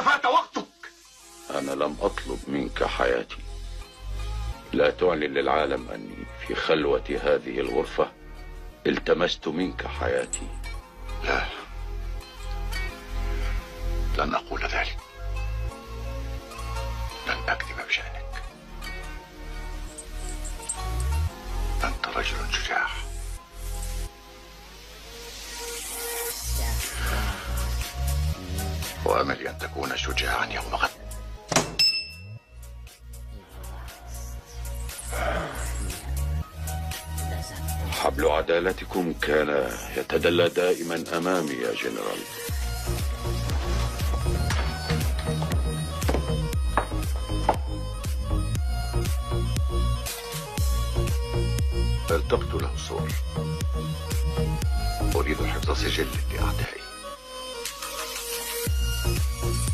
فات وقتك. أنا لم أطلب منك حياتي. لا تعلن للعالم أني في خلوة هذه الغرفة التمست منك حياتي. لا، لن أقول ذلك. لن أكذب بشأنك. أنت رجل شجاع. وأملي أن تكون شجاعا يوم غد. حبل عدالتكم كان يتدلى دائما أمامي يا جنرال. التقط له الصور. أريد حفظ سجل لأعدائي.